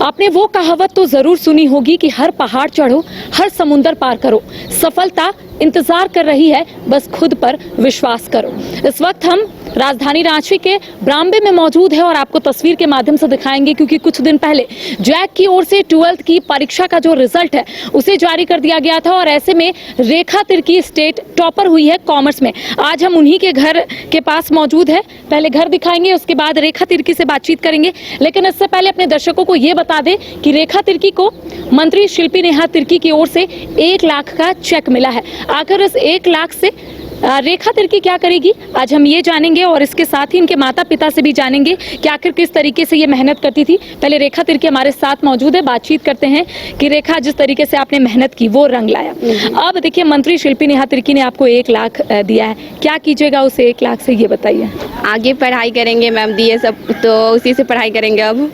आपने वो कहावत तो जरूर सुनी होगी कि हर पहाड़ चढ़ो, हर समुंदर पार करो, सफलता इंतजार कर रही है, बस खुद पर विश्वास करो। इस वक्त हम राजधानी रांची के ब्राम्बे में मौजूद है और आपको तस्वीर के माध्यम से दिखाएंगे, क्योंकि कुछ दिन पहले जैक की ओर से 12th की परीक्षा का जो रिजल्ट है उसे जारी कर दिया गया था और ऐसे में रेखा तिर्की स्टेट टॉपर हुई है कॉमर्स में। आज हम उन्हीं के घर के पास मौजूद है, पहले घर दिखाएंगे, उसके बाद रेखा तिर्की से बातचीत करेंगे। लेकिन इससे पहले अपने दर्शकों को ये बता दें कि रेखा तिर्की को मंत्री शिल्पी नेहा तिर्की की ओर से 1 लाख का चेक मिला है। आखिर इस 1 लाख से रेखा तिर्की क्या करेगी, आज हम ये जानेंगे और इसके साथ ही इनके माता पिता से भी जानेंगे कि आखिर किस तरीके से ये मेहनत करती थी। पहले रेखा तिर्की हमारे साथ मौजूद है, बातचीत करते हैं कि रेखा, जिस तरीके से आपने मेहनत की वो रंग लाया। अब देखिए, मंत्री शिल्पी नेहा तिर्की ने आपको 1 लाख दिया है, क्या कीजिएगा उस 1 लाख से, ये बताइए। आगे पढ़ाई करेंगे मैम, दिए सब तो उसी से पढ़ाई करेंगे। अब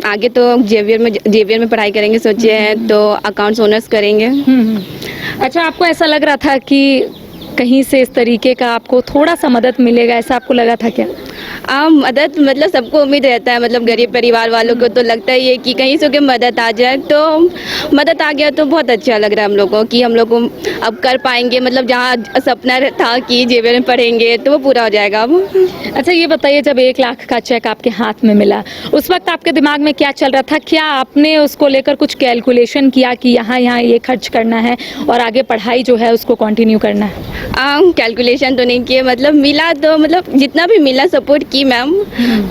आगे तो जेवियर में पढ़ाई करेंगे सोचे हैं, तो अकाउंट्स ऑनर्स करेंगे। अच्छा, आपको ऐसा लग रहा था कि कहीं से इस तरीके का आपको थोड़ा सा मदद मिलेगा, ऐसा आपको लगा था क्या? मदद मतलब सबको उम्मीद रहता है, मतलब गरीब परिवार वालों को तो लगता ही है कि कहीं से मदद आ जाए, तो मदद आ गया तो बहुत अच्छा लग रहा है हम लोग को कि हम लोग को अब कर पाएंगे। मतलब जहाँ सपना था कि जेवियर में पढ़ेंगे तो वो पूरा हो जाएगा अब। अच्छा, ये बताइए, जब 1 लाख का चेक आपके हाथ में मिला उस वक्त आपके दिमाग में क्या चल रहा था? क्या आपने उसको लेकर कुछ कैलकुलेशन किया कि यहाँ ये खर्च करना है और आगे पढ़ाई जो है उसको कंटिन्यू करना है? कैलकुलेशन तो नहीं किए, मतलब मिला तो मतलब जितना भी मिला सपोर्ट की मैम,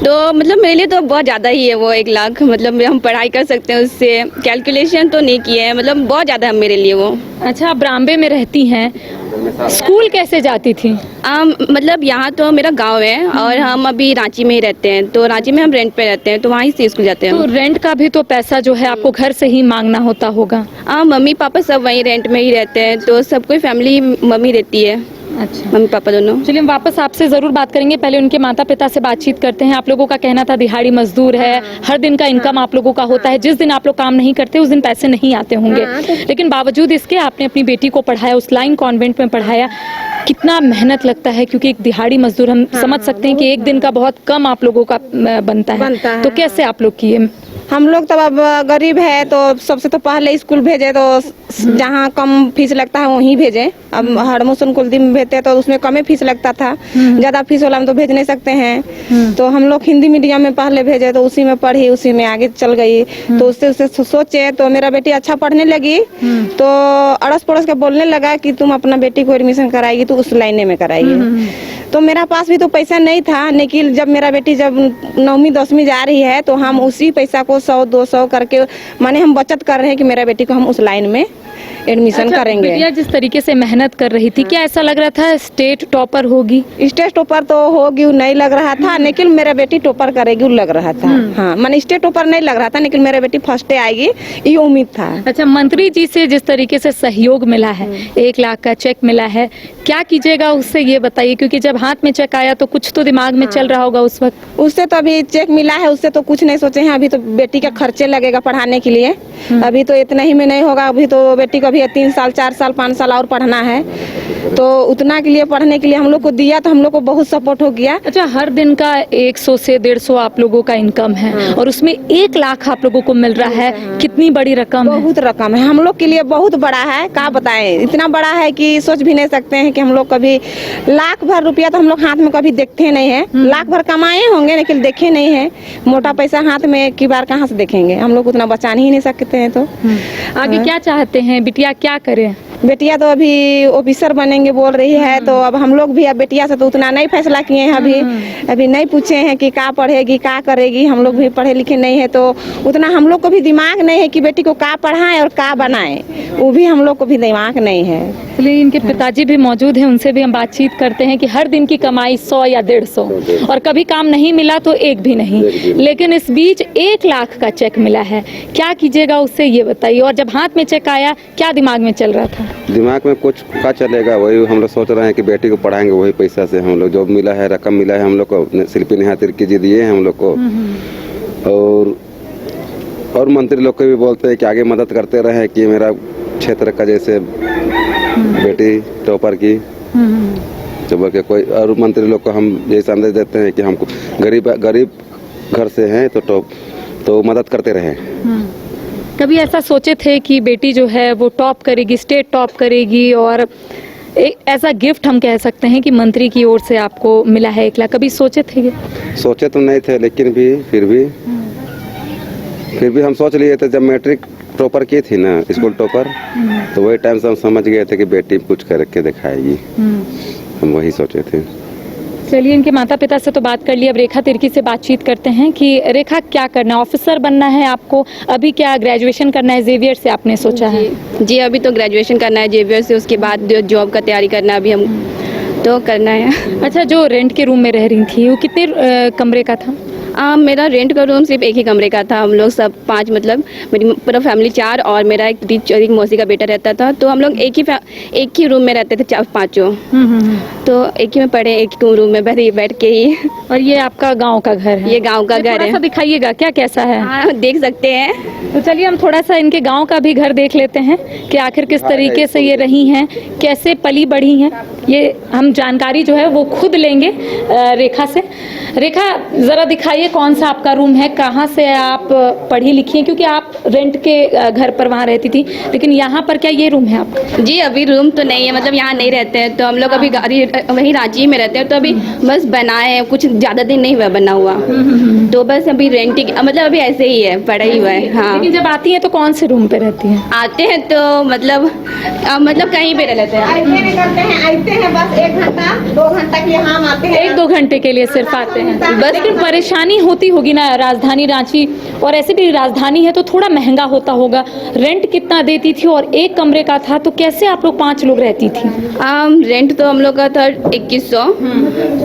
तो मतलब मेरे लिए तो बहुत ज़्यादा ही है वो 1 लाख। मतलब हम पढ़ाई कर सकते हैं उससे, कैलकुलेशन तो नहीं किए हैं, मतलब बहुत ज़्यादा है मेरे लिए वो। अच्छा, आप ब्राम्बे में रहती हैं, स्कूल कैसे जाती थी? मतलब यहाँ तो मेरा गांव है और हम अभी रांची में ही रहते हैं, तो रांची में हम रेंट पे रहते हैं, तो वहीं से स्कूल जाते हैं। तो रेंट का भी तो पैसा जो है आपको घर से ही मांगना होता होगा? मम्मी पापा सब वहीं रेंट में ही रहते हैं, तो सब कोई फैमिली मम्मी रहती है। अच्छा, मम्मी पापा दोनों। चलिए, हम वापस आपसे ज़रूर बात करेंगे, पहले उनके माता पिता से बातचीत करते हैं। आप लोगों का कहना था दिहाड़ी मजदूर है, हर दिन का इनकम आप लोगों का होता है, जिस दिन आप लोग काम नहीं करते उस दिन पैसे नहीं आते होंगे, लेकिन बावजूद इसके आपने अपनी बेटी को पढ़ाया, उस लाइन कॉन्वेंट में पढ़ाया। कितना मेहनत लगता है, क्योंकि एक दिहाड़ी मजदूर हम समझ सकते हैं कि एक दिन का बहुत कम आप लोगों का बनता है। तो कैसे आप लोग किए? हम लोग तो अब गरीब है, तो सबसे तो पहले स्कूल भेजे, तो जहाँ कम फीस लगता है वहीं भेजे। अब हरमोसन कुलदी में भेजते तो उसमें कम फीस लगता था, ज्यादा फीस वाला में तो भेज नहीं सकते हैं। तो हम लोग हिंदी मीडियम में पहले भेजे, तो उसी में पढ़ी, उसी में आगे चल गई। तो उससे सोचे तो मेरा बेटी अच्छा पढ़ने लगी, तो अड़ोस पड़ोस के बोलने लगा कि तुम अपना बेटी को एडमिशन कराएगी तो उस लाइन में कराएगी। तो मेरा पास भी तो पैसा नहीं था, लेकिन जब मेरा बेटी जब 9वीं 10वीं जा रही है, तो हम उसी पैसा को 100-200 करके माने हम बचत कर रहे हैं कि मेरा बेटी को हम उस लाइन में एडमिशन करेंगे। बिटिया जिस तरीके से मेहनत कर रही थी, क्या ऐसा लग रहा था स्टेट टॉपर होगी? स्टेट टॉपर तो होगी नहीं लग रहा था, लेकिन मेरा बेटी टॉपर करेगी लग रहा था। हाँ, माने स्टेट टॉपर नहीं लग रहा था, लेकिन मेरा बेटी फर्स्ट आएगी ये उम्मीद था। अच्छा, मंत्री जी से जिस तरीके से सहयोग मिला है, 1 लाख का चेक मिला है, क्या कीजिएगा उससे, ये बताइए, क्योंकि जब हाथ में चेक आया तो कुछ तो दिमाग में चल रहा होगा उस वक्त। उससे तो अभी चेक मिला है, उससे तो कुछ नहीं सोचे हैं। अभी तो बेटी का खर्चे लगेगा पढ़ाने के लिए, अभी तो इतना ही में नहीं होगा। अभी तो बेटी को अभी 3 साल 4 साल 5 साल और पढ़ना है, तो उतना के लिए पढ़ने के लिए हम लोग को दिया, तो हम लोग को बहुत सपोर्ट हो गया। अच्छा, हर दिन का 100 से 150 आप लोगों का इनकम है और उसमें 1 लाख आप लोगों को मिल रहा है, कितनी बड़ी रकम है? बहुत रकम है, हम लोग के लिए बहुत बड़ा है। क्या बताएं, इतना बड़ा है कि सोच भी नहीं सकते हैं कि हम लोग कभी लाख भर रुपया तो हम लोग हाथ में कभी देखते नहीं है। लाख भर कमाए होंगे लेकिन देखे नहीं है, मोटा पैसा हाथ में की बार कहाँ से देखेंगे, हम लोग उतना बचा ही नहीं सकते हैं। तो आगे क्या चाहते हैं, बिटिया क्या करे? बेटिया तो अभी ऑफिसर बनेंगे बोल रही है, तो अब हम लोग भी अब बेटिया से तो उतना नहीं फैसला किए हैं। अभी नहीं पूछे हैं कि क्या पढ़ेगी क्या करेगी, हम लोग भी पढ़े लिखे नहीं है, तो उतना हम लोग को भी दिमाग नहीं है कि बेटी को क्या पढ़ाएं और क्या बनाएं, वो भी हम लोग को भी दिमाग नहीं है। इसलिए इनके पिताजी भी मौजूद हैं, उनसे भी हम बातचीत करते हैं कि हर दिन की कमाई 100 या 150 और कभी काम नहीं मिला तो 1 भी नहीं, लेकिन इस बीच 1 लाख का चेक मिला है, क्या कीजिएगा उससे, ये बताइए। और जब हाथ में चेक आया, क्या दिमाग में चल रहा था? दिमाग में कुछ क्या चलेगा, वही हम लोग सोच रहे हैं कि बेटी को पढ़ाएंगे, वही पैसा से हम लोग जो मिला है, रकम मिला है हम लोग को, शिल्पी नेहा तिर्की जी दिए हैं हम लोग को। और मंत्री लोग को भी बोलते हैं कि आगे मदद करते रहे कि मेरा क्षेत्र का जैसे बेटी टॉपर की चबर के कोई और मंत्री लोग को हम ये संदेश देते हैं कि हमको गरीब घर से हैं तो तो मदद करते रहे। कभी ऐसा सोचे थे कि बेटी जो है वो टॉप करेगी, स्टेट टॉप करेगी, और एक ऐसा गिफ्ट हम कह सकते हैं कि मंत्री की ओर से आपको मिला है 1 लाख, कभी सोचे थे ये? सोचे तो नहीं थे, लेकिन फिर भी हम सोच लिए थे। जब मैट्रिक टॉपर की थी ना, स्कूल टॉपर, तो वही टाइम से हम समझ गए थे कि बेटी कुछ करके दिखाएगी। हम वही सोचे थे। चलिए, इनके माता पिता से तो बात कर ली, अब रेखा तिर्की से बातचीत करते हैं कि रेखा, क्या करना है? ऑफिसर बनना है आपको? अभी क्या ग्रेजुएशन करना है जेवियर से आपने सोचा है? जी अभी तो ग्रेजुएशन करना है जेवियर से, उसके बाद जो जॉब का तैयारी करना है अभी हम तो करना है। अच्छा, जो रेंट के रूम में रह रही थी वो कितने कमरे का था? मेरा रेंट का रूम सिर्फ एक ही कमरे का था। हम लोग सब 5 मतलब मेरी पूरा फैमिली 4 और मेरा एक मौसी का बेटा रहता था, तो हम लोग एक ही रूम में रहते थे 4-5। तो एक ही में पढ़े, एक ही रूम में बैठ के ही। और ये आपका गांव का घर है? ये गांव का घर थोड़ा सा है। दिखाइएगा क्या कैसा है? हाँ देख सकते हैं। तो चलिए हम थोड़ा सा इनके गांव का भी घर देख लेते हैं कि आखिर किस तरीके से ये रही हैं, कैसे पली बढ़ी हैं। ये हम जानकारी जो है वो खुद लेंगे रेखा से। रेखा, ज़रा दिखाइए कौन सा आपका रूम है, कहाँ से आप पढ़ी लिखी हैं? क्योंकि आप रेंट के घर पर वहाँ रहती थी, लेकिन यहाँ पर क्या ये रूम है आपका? जी अभी रूम तो नहीं है, मतलब यहाँ नहीं रहते हैं, तो हम लोग अभी वहीं रांची में रहते हैं, तो अभी बस बनाए हैं, कुछ ज़्यादा दिन नहीं हुआ बना हुआ, तो बस अभी रेंटिंग मतलब अभी ऐसे ही है, पड़ा ही हुआ है। हाँ, लेकिन जब आती हैं तो कौन से रूम पे रहती हैं? आते हैं तो मतलब कहीं पे रह लेते हैं। आते हैं बस 1 घंटा 2 घंटा के लिए हम आते हैं। 1-2 घंटे के लिए सिर्फ आते हैं बस। लेकिन परेशानी होती होगी ना, राजधानी रांची और ऐसे भी राजधानी है तो थोड़ा महंगा होता होगा। रेंट कितना देती थी और एक कमरे का था, तो कैसे आप लोग 5 लोग रहती थी? रेंट तो हम लोग का था 2100,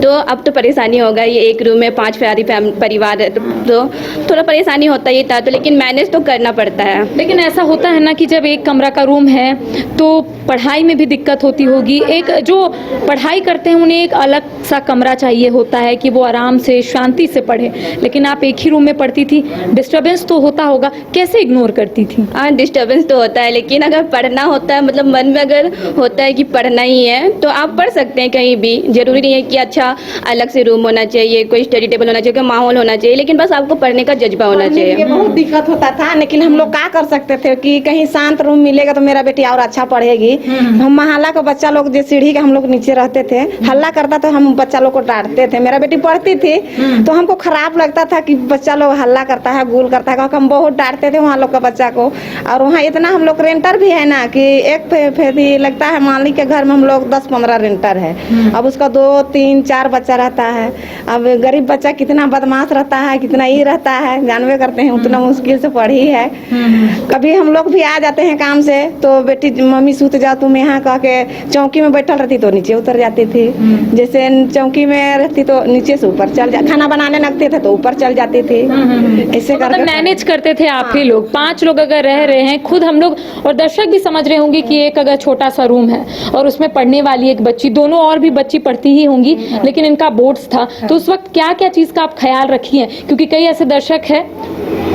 तो अब तो परेशानी होगा, ये एक रूम में 5 परिवार है, तो थोड़ा परेशानी होता ही था, तो लेकिन मैनेज तो करना पड़ता है। लेकिन ऐसा होता है ना कि जब एक कमरा का रूम है तो पढ़ाई में भी दिक्कत होती होगी। एक जो पढ़ाई करते हैं उन्हें एक अलग सा कमरा चाहिए होता है कि वो आराम से शांति से पढ़े, लेकिन आप एक ही रूम में पढ़ती थी, डिस्टर्बेंस तो होता होगा, कैसे इग्नोर करती थी? हाँ डिस्टर्बेंस तो होता है, लेकिन अगर पढ़ना होता है, मतलब मन में अगर होता है कि पढ़ना ही है तो आप पढ़ सकते हैं कहीं भी। जरूरी नहीं है कि अच्छा अलग से रूम होना चाहिए, कोई स्टडी टेबल होना चाहिए, कोई माहौल होना चाहिए, लेकिन बस आपको पढ़ने का जज्बा होना चाहिए। बहुत दिक्कत होता था, लेकिन हम लोग क्या कर सकते थे कि कहीं शांत रूम मिलेगा तो मेरा बेटी और अच्छा पढ़ेगी। हम मोहल्ला का बच्चा लोग जो सीढ़ी के हम लोग नीचे रहते थे, हल्ला करता तो हम बच्चा लोग को डांटते थे। मेरा बेटी पढ़ती थी तो हमको खराब लगता था कि बच्चा लोग हल्ला करता है, गुल करता है, हम बहुत डांटते थे वहाँ लोग का बच्चा को। और वहाँ इतना हम लोग रेंटर भी है ना कि एक लगता है मालिक के घर में हम लोग 10-15 रेंटर है। अब उसका 2-3-4 बच्चा रहता है। अब गरीब बच्चा कितना बदमाश रहता है, कितना ये रहता है, जानवे करते हैं, उतना मुश्किल से पढ़ी है। कभी हम लोग भी आ जाते हैं काम से तो बेटी मम्मी सूत जाओ तुम यहाँ, कह के चौकी में बैठल रहती तो नीचे उतर जाती थी। जैसे चौकी में रहती तो नीचे से ऊपर चल जा, खाना बनाने लगते थे तो ऊपर चल जाती थी। ऐसे करके मैनेज करते थे आप ही लोग। 5 लोग अगर रह रहे हैं, खुद हम लोग और दर्शक भी समझ रहे होंगे कि एक अगर छोटा सा रूम है और उसमें पढ़ने वाली एक बच्ची, दोनों और भी बच्ची पढ़ती ही होंगी, लेकिन इनका बोर्ड्स था, तो उस वक्त क्या क्या चीज़ का आप ख्याल रखी हैं? क्योंकि कई ऐसे दर्शक हैं,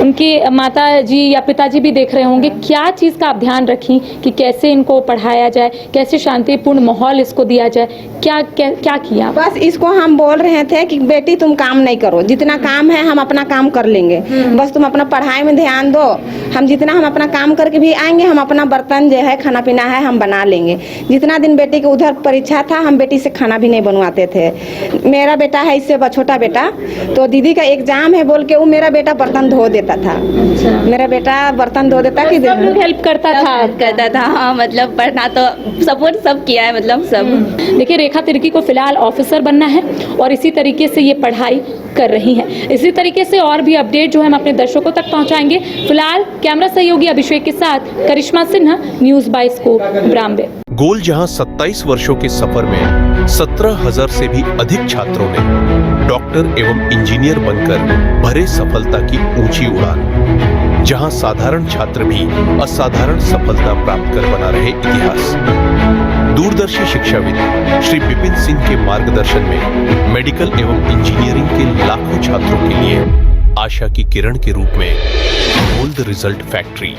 उनकी माता जी या पिताजी भी देख रहे होंगे, क्या चीज़ का आप ध्यान रखी कि कैसे इनको पढ़ाया जाए, कैसे शांतिपूर्ण माहौल इसको दिया जाए, क्या किया? बस इसको हम बोल रहे थे कि बेटी तुम काम नहीं करो, जितना काम है हम अपना काम कर लेंगे, बस तुम अपना पढ़ाई में ध्यान दो। हम अपना काम करके भी आएंगे, हम अपना बर्तन जो है खाना पीना है हम बना लेंगे। जितना दिन बेटी के उधर परीक्षा था हम बेटी से खाना भी नहीं बनवाते थे। मेरा बेटा है इससे छोटा बेटा, तो दीदी का एग्जाम है बोल के वो मेरा बेटा बर्तन धो देता था। मेरा बेटा बर्तन धो देता कि सब लोग हेल्प करता था। हाँ मतलब पढ़ना तो सपोर्ट सब किया है, मतलब सब। देखिए, रेखा तिर्की को फिलहाल ऑफिसर बनना है और इसी तरीके से ये पढ़ाई कर रही हैं। इसी तरीके से और भी अपडेट जो है हम अपने दर्शकों तक पहुंचाएंगे। फिलहाल कैमरा सहयोगी अभिषेक के साथ Karishma Sinha, news by scope, ब्राम्बे। गोल जहां 27 वर्षों के सफर में 17,000 से भी अधिक छात्रों ने डॉक्टर एवं इंजीनियर बनकर भरे सफलता की ऊंची उड़ान, जहां साधारण छात्र भी असाधारण सफलता प्राप्त कर बना रहे इतिहास। दूरदर्शी शिक्षाविद श्री विपिन सिंह के मार्गदर्शन में मेडिकल एवं इंजीनियरिंग के लाखों छात्रों के लिए आशा की किरण के रूप में गोल्ड रिजल्ट फैक्ट्री